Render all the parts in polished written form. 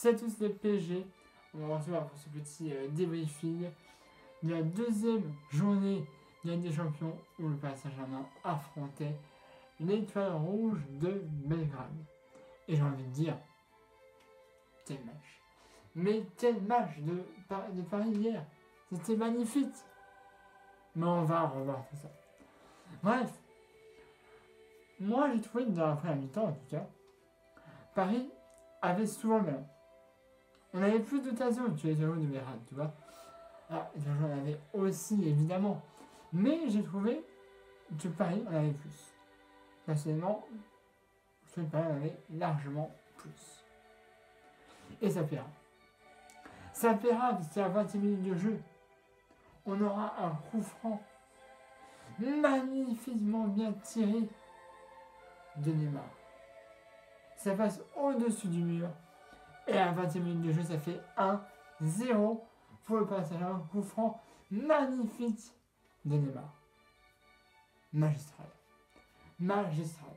C'est tous les PSG. On va recevoir pour ce petit débriefing de la deuxième journée de la Ligue des Champions où le Paris Saint-Germain affrontait l'Étoile Rouge de Belgrade. Et j'ai envie de dire, quel match. Mais quel match de Paris hier. C'était magnifique. Mais on va revoir tout ça. Bref. Moi j'ai trouvé dans la première mi-temps en tout cas, Paris avait souvent le ballon. On avait plus d'occasions que les joueurs de Belgrade, tu vois. Alors, les joueurs en avaient aussi évidemment. Mais j'ai trouvé que Paris en avait plus. Personnellement, je trouve que Paris en avait largement plus. Et ça paiera. Ça paiera parce qu'à 20 minutes de jeu, on aura un coup franc magnifiquement bien tiré de Neymar. Ça passe au-dessus du mur. Et à 20 minutes de jeu, ça fait 1-0 pour le Paris Saint-Germain. Coup franc magnifique de Neymar. Magistral. Magistral.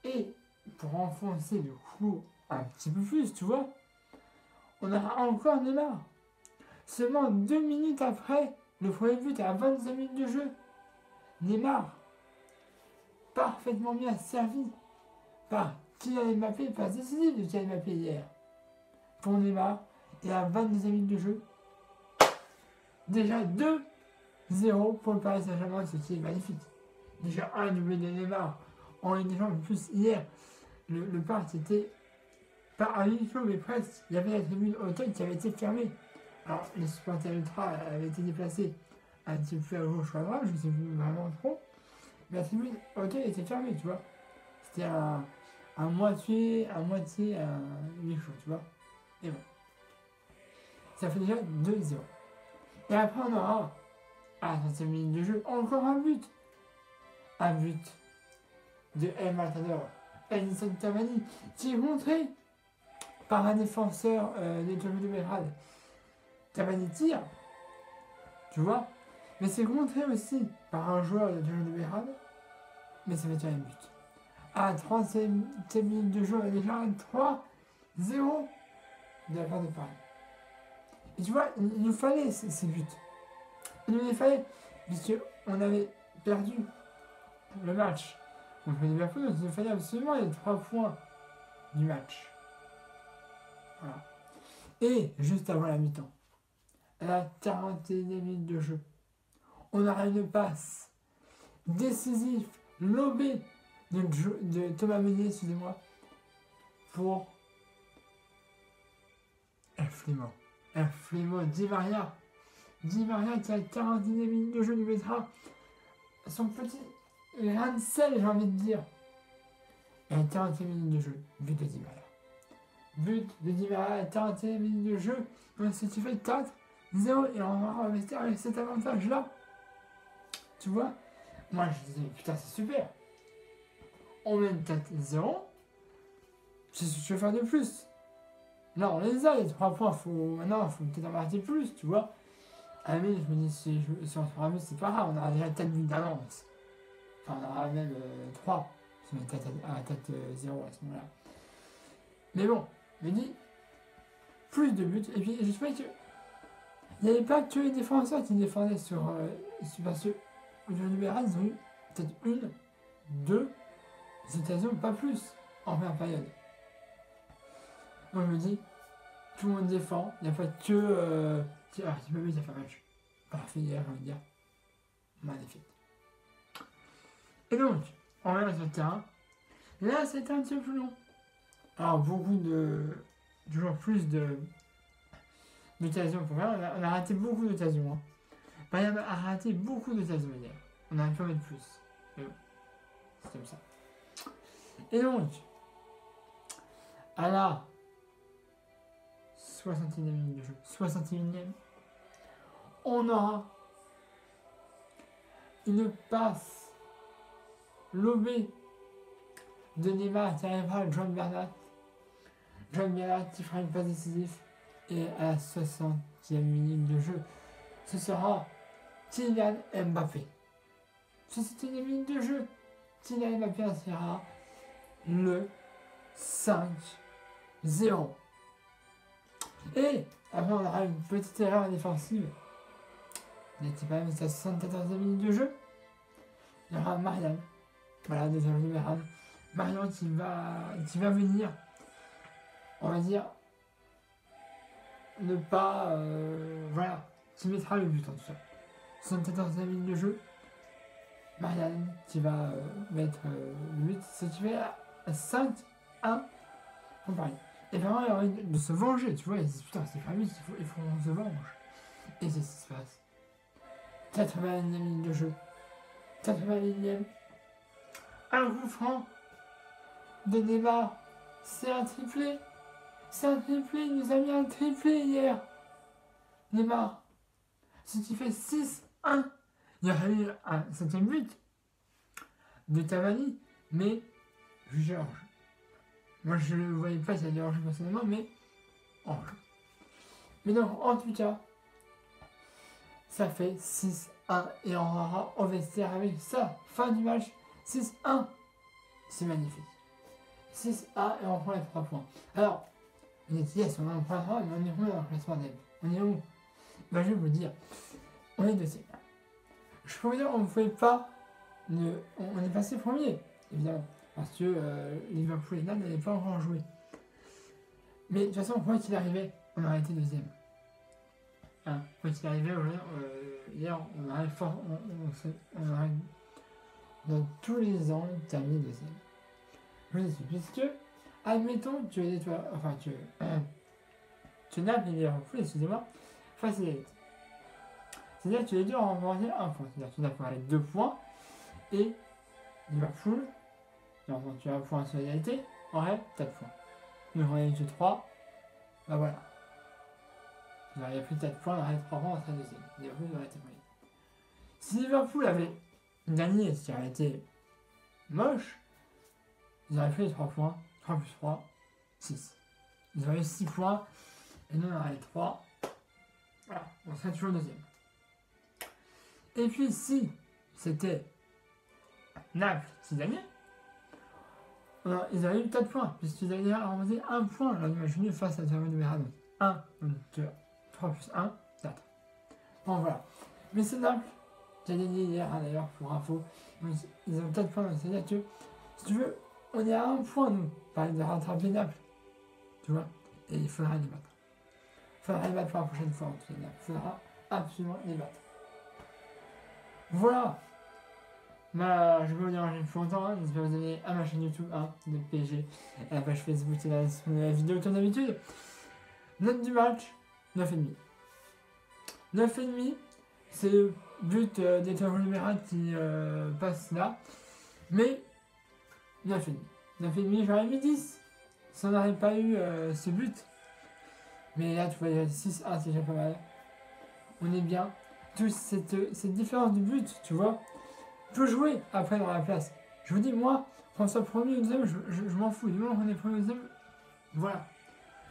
Et pour enfoncer le clou un petit peu plus, tu vois, on aura encore Neymar. Seulement 2 minutes après le premier but à 25 minutes de jeu. Neymar, parfaitement bien servi par Kylian Mbappé, passe décisive de Kylian Mbappé hier. Pour Neymar, et à 22 minutes de jeu, déjà 2-0 pour le Paris Saint-Germain, ce qui est magnifique. Déjà un doublé de Neymar en Ligue des Champions. En plus, hier, le parc était pas à huis clos, mais presque. Il y avait la tribune hauteuil qui avait été fermée. Alors, les supporters ultra avaient été déplacés un petit peu à gauche ou à droite, je ne sais plus vraiment trop. Mais la tribune hauteuil était fermée, tu vois. C'était un moitié huis clos, tu vois. Et bon. Ça fait déjà 2-0. Et après, on aura, à 30 minutes de jeu, encore un but. Un but de El Matador, Edinson Cavani, qui est montré par un défenseur des Tigres de Belgrade. Cavani tire, tu vois, mais c'est montré aussi par un joueur de Tigres de Belgrade, mais ça fait déjà un but. À 37 minutes de jeu, déjà 3-0 de la part de Paris. Et tu vois, il nous fallait ces buts. Il nous les fallait, puisqu'on avait perdu le match contre Liverpool, il nous fallait absolument les 3 points du match. Voilà. Et juste avant la mi-temps, à la 41e minute de jeu, on aura une passe décisive, lobée de Thomas Meunier, excusez-moi, pour El Flemo, Di Maria. Di Maria qui à la 41e minute de jeu lui mettra son petit grain de sel, j'ai envie de dire. Et à la 41e minute de jeu, but de Di Maria. But de Di Maria à la 41e minute de jeu. On s'est fait 4-0 et on va rester avec cet avantage-là. Tu vois, moi je disais, putain, c'est super. On mène 4-0. Qu'est-ce que je vais faire de plus? Là, on les a, les 3 points. Maintenant, il faut peut-être en marquer plus, tu vois. Ah, mais je me dis, si on se fera mieux, c'est pas grave. On aura déjà 4 buts d'avance. Enfin, on aura même 3. Si on est à 4-0 à ce moment-là. Mais bon, je me dis, plus de buts. Et puis, je trouvais que il n'y avait pas que les défenseurs qui défendaient parce que aujourd'hui, ils ont eu peut-être 1, 2 occasions, pas plus, en première période. Donc je me dis, tout le monde défend, il n'y a pas que... qui m'a mis à faire un match parfait hier, j'ai envie de dire. Magnifique. Et donc, on revient sur le terrain. Là, c'était un petit peu plus long. Alors, toujours plus d'occasions pour faire. On a raté beaucoup d'occasions. Hein. Bayern a raté beaucoup d'occasions hier. On a pu en mettre plus. Mais bon, c'est comme ça. Et donc, à la 61e minute de jeu, 61e, on aura une passe lobée de Neymar qui arrivera à John Bernat. John Bernat qui fera une passe décisive. Et à la 60e minute de jeu, ce sera Kylian Mbappé. 61e minute de jeu, Kylian Mbappé inscrira le 5-0 0. Et après, on aura une petite erreur défensive. Il n'était pas même à 74 minutes de jeu. Il y aura Marianne. Voilà, deuxième numéro. Marianne qui va venir, on va dire, ne pas. Voilà, qui mettra le but en tout cas. 74 minutes de jeu. Marianne qui va mettre le but. Ce qui fait 5-1 pour Paris. Et vraiment, il a envie de se venger, tu vois. Ils disent putain, c'est pas lui, il faut qu'on se venge. Et c'est ce qui se passe. 81 minutes de jeu. 81e. Un coup franc de Neymar. C'est un triplé. C'est un triplé. Il nous a mis un triplé hier. Neymar. Ce qui fait 6-1. Il y aurait eu un 7e but de Cavani, mais jugé hors jeu. Moi, je ne voyais pas s'il y avait hors jeu personnellement, mais hors jeu. Mais donc, en tout cas, ça fait 6-1 et on aura au vestiaire avec ça. Fin du match, 6-1. C'est magnifique. 6-1 et on prend les 3 points. Alors, on est yes, on prend les 3, mais on est où dans le classement d'M? On est où? Ben, je vais vous dire, on est deuxième. Je peux vous dire, on ne pouvait pas. On est passé premier, évidemment. Parce que Liverpool et Naples n'avaient pas encore joué. Mais de toute façon, quoi qu'il arrivait, on aurait été deuxième. Hein, quoi qu'il arrivait, hier, on aurait dans tous les ans terminé deuxième. Je vous explique, puisque, admettons, tu es Naples et Liverpool, excusez-moi, face à l'élite. C'est-à-dire que tu les deux ont remporté un point. C'est-à-dire que tu Naples aurait 2 points et Liverpool, tu as un point sur l'égalité, aurait 4 points. Donc on a eu que 3, bah voilà. Il n'y a plus de 4 points, on aurait 3 points, on serait deuxième. Liverpool aurait été premier. Si Liverpool avait gagné, ce qui aurait été moche, ils auraient fait les 3 points, 3 plus 3, 6. Ils auraient eu 6 points, et nous on aurait 3. Voilà, on serait toujours deuxième. Et puis si c'était Naples qui gagnait, ils auraient eu 4 points, puisqu'ils avaient remporté 1 point lors du match nul face à Théorie de Verano. 1, 2, 3 plus 1, 4. Bon voilà. Mais c'est Naples qui a gagné hier, d'ailleurs, pour info. Donc, ils ont 4 points, c'est-à-dire que, si tu veux, on est à 1 point, nous, par exemple, de rattraper Naples. Tu vois? Et il faudra les battre. Il faudra les battre pour la prochaine fois, en tout cas. Il faudra absolument les battre. Voilà. Bah, je vais vous déranger plus longtemps, hein. J'espère vous donner à ma chaîne YouTube, de PSG, à la page Facebook et la vidéo comme d'habitude. Note du match, 9,5. 9,5, c'est le but des Théories Libérales qui passe là. Mais 9,5. 9,5, j'aurais mis 10. Si on n'aurait pas eu ce but. Mais là, tu vois, il y a 6-1, c'est déjà pas mal. On est bien. Toute cette différence de but, tu vois, peut jouer après dans la place. Je vous dis, moi, qu'on soit premier ou deuxième, je m'en fous. Du moment qu'on est premier ou deuxième, voilà.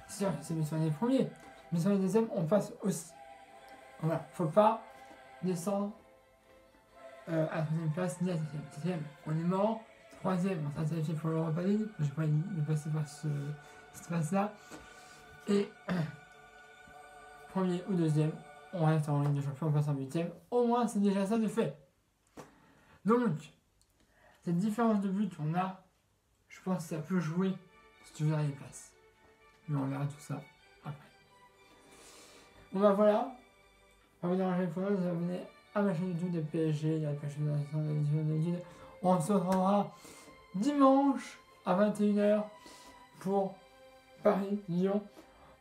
C'est sûr, c'est mieux si on est premier. Mais si on est deuxième, on passe aussi. Voilà. Faut pas descendre à la troisième place ni à la septième. On est mort. Troisième, on sera qualifié pour l'Europa League. Je vais pas y passer par cette phase-là. Et premier ou deuxième, on reste en Ligue des Champions, on passe en huitième. Au moins, c'est déjà ça de fait. Donc, cette différence de but qu'on a, je pense que ça peut jouer si tu veux aller les places. Mais on verra tout ça après. Bon bah voilà. On va vous déranger pour nous, vous abonner à ma chaîne YouTube de PSG, il y a la page de on se retrouvera dimanche à 21h pour Paris-Lyon.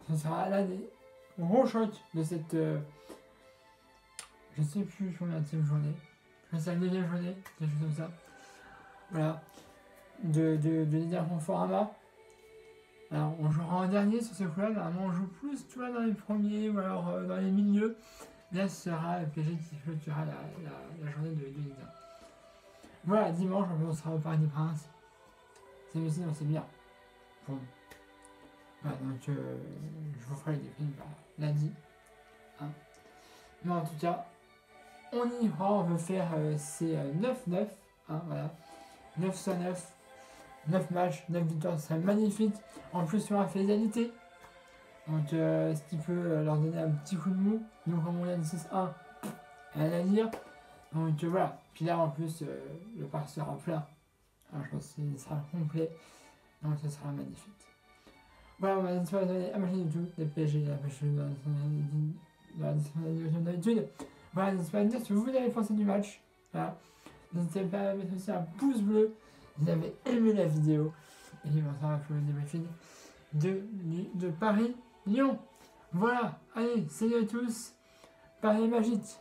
Ce sera l'un des gros chocs de cette... je sais plus combien de journée. Je pense que c'est la 9e journée, quelque chose comme ça. Voilà. De Ligue 1 Conforama. Alors, on jouera en dernier sur ce coup-là. Normalement, on joue plus, tu vois, dans les premiers ou alors dans les milieux. Là, ce sera le PSG qui clôturera la journée de Ligue 1. Voilà, dimanche, on sera au Parc des Princes. C'est aussi, donc c'est bien. Bon. Voilà, donc je vous ferai les débriefs lundi. Hein. Mais en tout cas, on y va, on veut faire ces 9-9. Hein, voilà. 9 sur 9. 9 matchs, 9 victoires, ce serait magnifique. En plus, il y aura fait égalité. Donc, ce qui peut leur donner un petit coup de mou. Donc, comme on gagne 6-1, rien à dire. Donc, voilà. Puis là, en plus, le parc sera plein. Alors, je pense qu'il sera complet. Donc, ce sera magnifique. Voilà, on va n'hésitez pas à donner à ma chaîne YouTube, des PSG, la pêche dans la description d'habitude. Voilà, n'hésitez pas à me dire ce que vous avez pensé du match. Voilà. N'hésitez pas à mettre aussi un pouce bleu si vous avez aimé la vidéo. Et on s'en va pour le débriefing de Paris-Lyon. Voilà, allez, salut à tous. Paris magique.